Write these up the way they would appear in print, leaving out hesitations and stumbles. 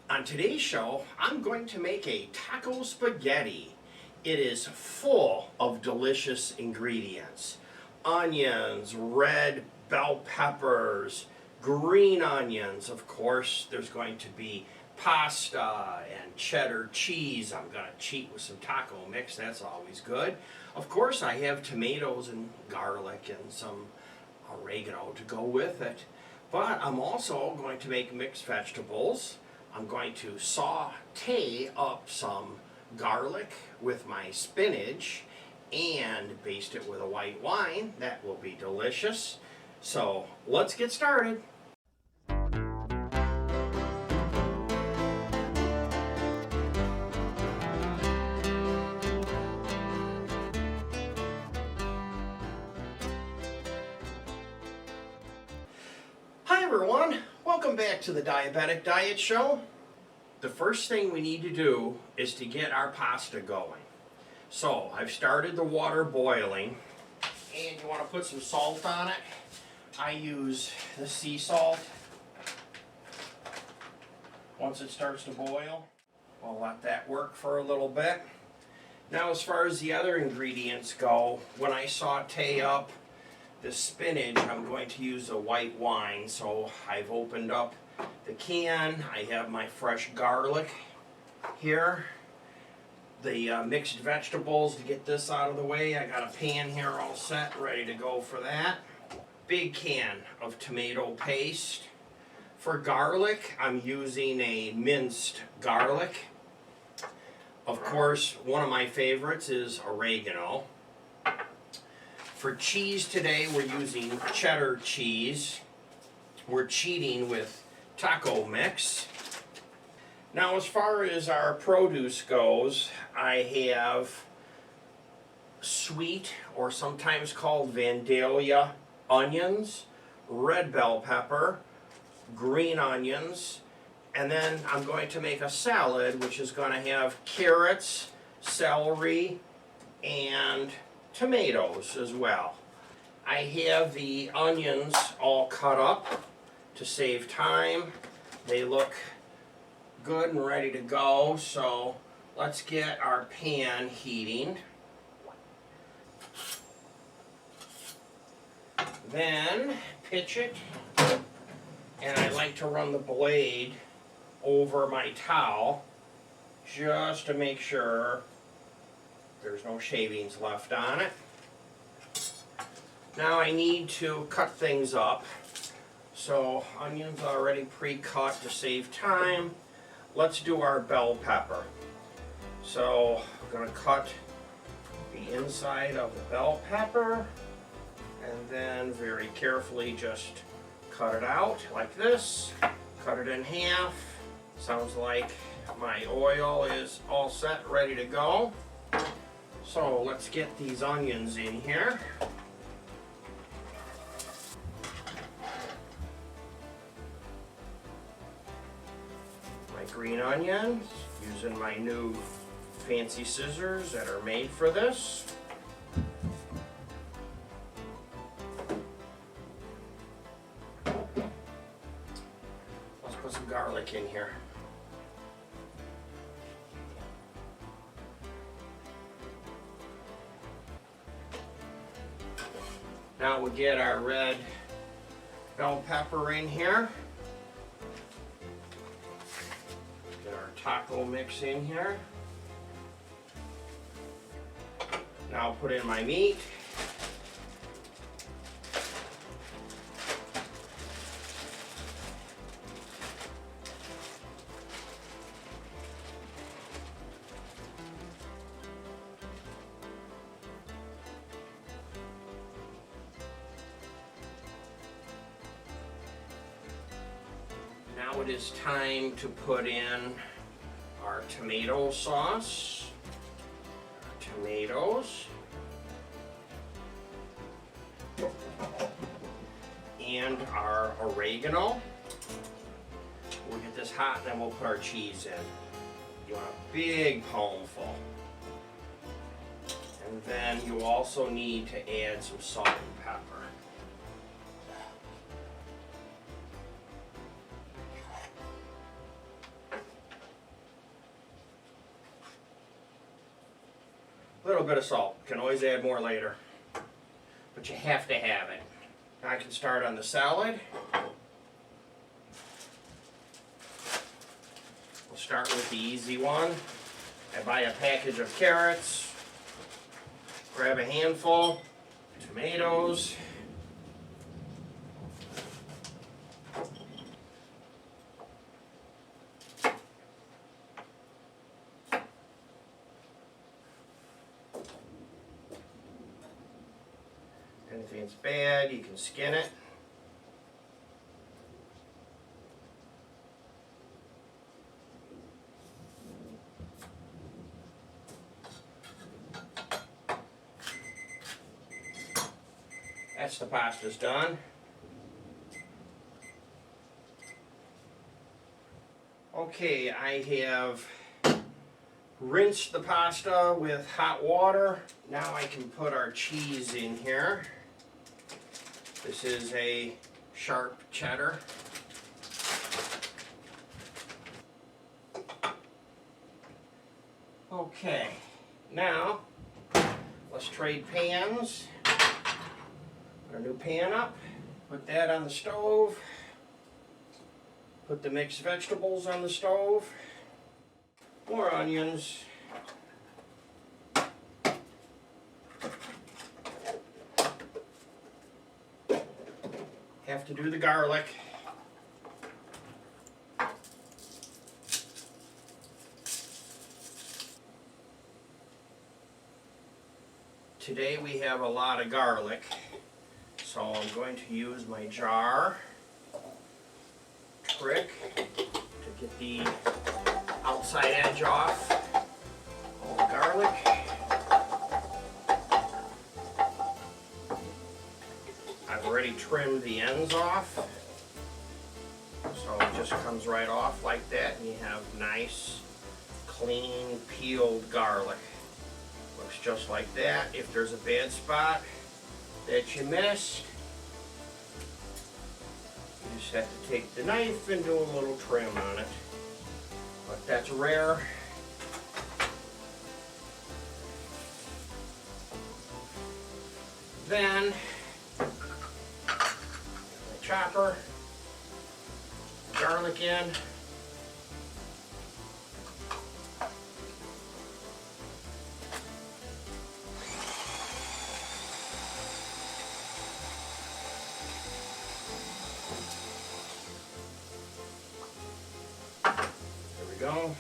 On today's show, I'm going to make a taco spaghetti. It is full of delicious ingredients. Onions, red bell peppers, green onions. Of course, there's going to be pasta and cheddar cheese. I'm going to cheat with some taco mix. That's always good. Of course, I have tomatoes and garlic and some oregano to go with it. But I'm also going to make mixed vegetables. I'm going to saute up some garlic with my spinach and baste it with a white wine. That will be delicious. So let's get started. Hi everyone, welcome back to the Diabetic Diet Show. The first thing we need to do is to get our pasta going. So I've started the water boiling, and you want to put some salt on it. I use the sea salt. Once it starts to boil, I'll let that work for a little bit. Now as far as the other ingredients go, when I saute up the spinach, I'm going to use a white wine. So I've opened up the can. I have my fresh garlic here. The mixed vegetables, to get this out of the way, I got a pan here all set, ready to go for that. Big can of tomato paste. For garlic, I'm using a minced garlic. Of course, one of my favorites is oregano. For cheese today, we're using cheddar cheese. We're cheating with taco mix. Now, as far as our produce goes, I have sweet, or sometimes called Vandalia, onions, red bell pepper, green onions, and then I'm going to make a salad which is going to have carrots, celery, and tomatoes as well. I have the onions all cut up to save time. They look good and ready to go, so let's get our pan heating. Then pitch it, and I like to run the blade over my towel just to make sure there's no shavings left on it. Now I need to cut things up. So onions already pre-cut to save time. Let's do our bell pepper. So we're going to cut the inside of the bell pepper and then very carefully just cut it out like this. Cut it in half. Sounds like my oil is all set, ready to go. So let's get these onions in here. My green onions, using my new fancy scissors that are made for this. Let's put some garlic in here. Now we'll get our red bell pepper in here. Get our taco mix in here. Now I'll put in my meat. Now it is time to put in our tomato sauce, our tomatoes, and our oregano. We'll get this hot and then we'll put our cheese in. You want a big palmful. And then you also need to add some salt and pepper. bit of salt. Can always add more later. But you have to have it. Now I can start on the salad. We'll start with the easy one. I buy a package of carrots. Grab a handful. Tomatoes. Anything that's bad, you can skin it. That's the pasta's done. Okay, I have rinsed the pasta with hot water. Now I can put our cheese in here. This is a sharp cheddar. Okay, now let's trade pans. Put a new pan up, put that on the stove, put the mixed vegetables on the stove, more onions, have to do the garlic. Today we have a lot of garlic, so I'm going to use my jar trick to get the outside edge off all the garlic. I've already trimmed the ends off, so it just comes right off like that, and you have nice, clean, peeled garlic. Looks just like that. If there's a bad spot that you missed, you just have to take the knife and do a little trim on it. But that's rare. Then the chopper, garlic in. There we go.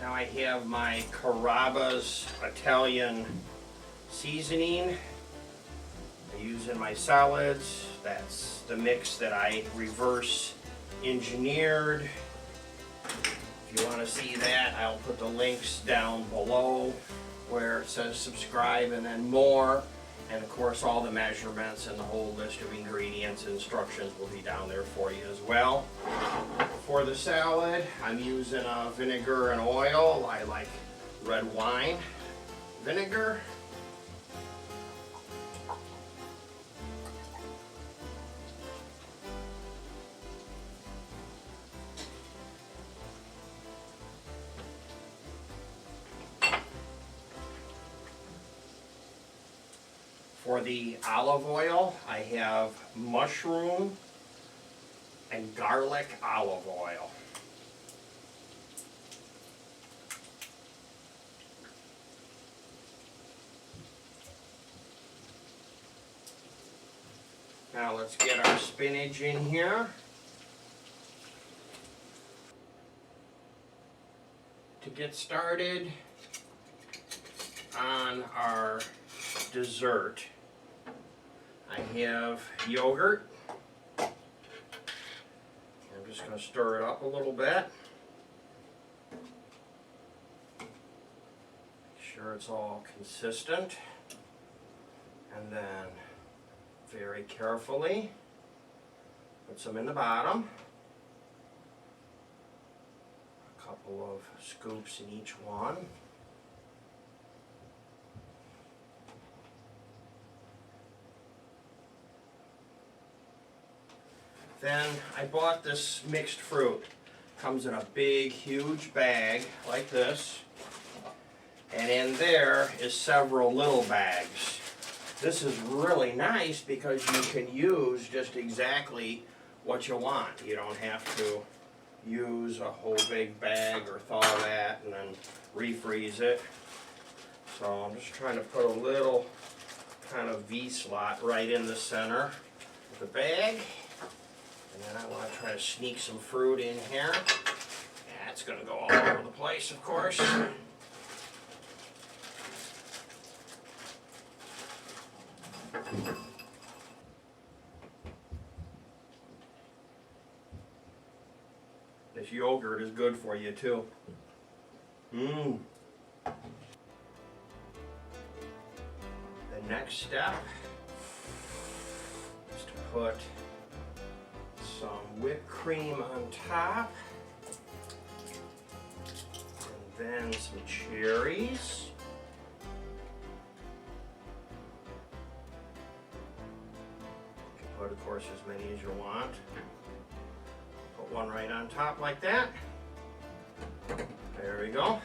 Now I have my Carrabba's Italian seasoning I use in my salads. That's the mix that I reverse engineered. If you want to see that, I'll put the links down below where it says subscribe and then more. And of course all the measurements and the whole list of ingredients and instructions will be down there for you as well. For the salad, I'm using vinegar and oil. I like red wine vinegar. For the olive oil, I have mushroom and garlic olive oil. Now let's get our spinach in here. To get started on our dessert, I have yogurt. I'm just going to stir it up a little bit. Make sure it's all consistent. And then very carefully put some in the bottom. A couple of scoops in each one. Then I bought this mixed fruit. Comes in a big, huge bag like this. And in there is several little bags. This is really nice because you can use just exactly what you want. You don't have to use a whole big bag or thaw that and then refreeze it. So I'm just trying to put a little kind of V-slot right in the center of the bag. And then I want to try to sneak some fruit in here. That's going to go all over the place, of course. This yogurt is good for you too. The next step is to put some whipped cream on top, and then some cherries. You can put, of course, as many as you want. Put one right on top like that. There we go.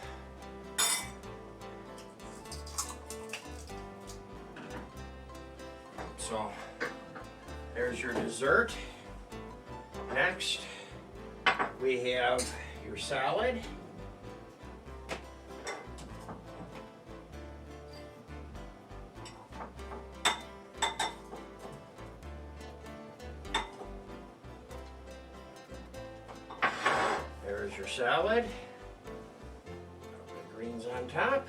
So there's your dessert. Next, we have your salad. There's your salad. The greens on top.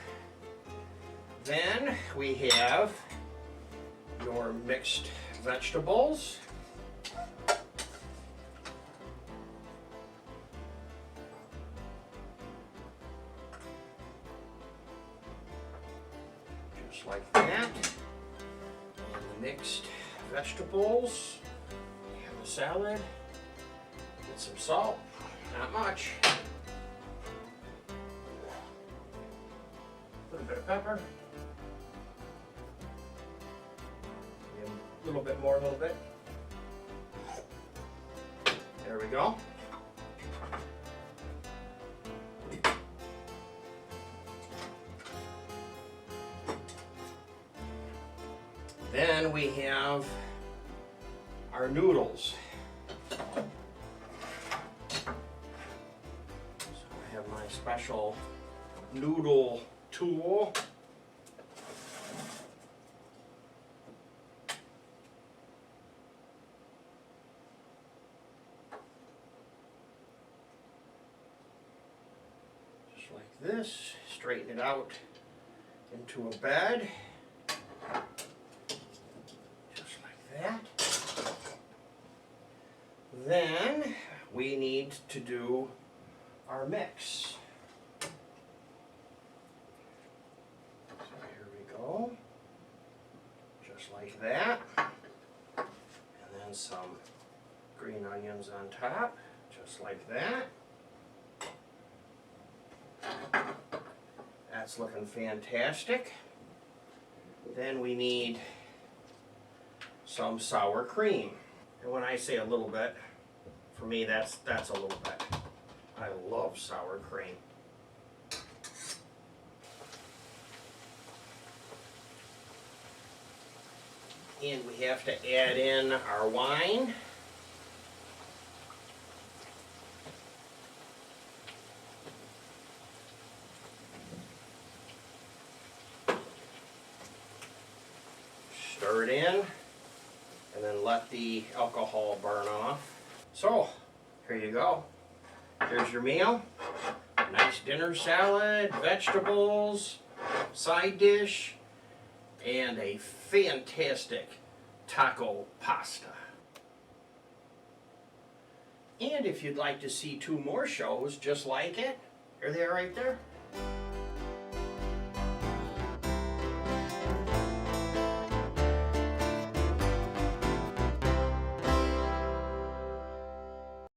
Then we have your mixed vegetables. Just like that. And the mixed vegetables. And the salad. Get some salt. Not much. A little bit of pepper. A little bit more, a little bit. There we go. Then we have our noodles. So I have my special noodle tool. Like this, straighten it out into a bed, just like that. Then we need to do our mix. So here we go, just like that, and then some green onions on top, just like that. That's looking fantastic. Then we need some sour cream. And when I say a little bit, for me that's a little bit. I love sour cream. And we have to add in our wine. Stir it in, and then let the alcohol burn off. So, here you go. Here's your meal. Nice dinner salad, vegetables, side dish, and a fantastic taco pasta. And if you'd like to see 2 more shows just like it, here they are right there.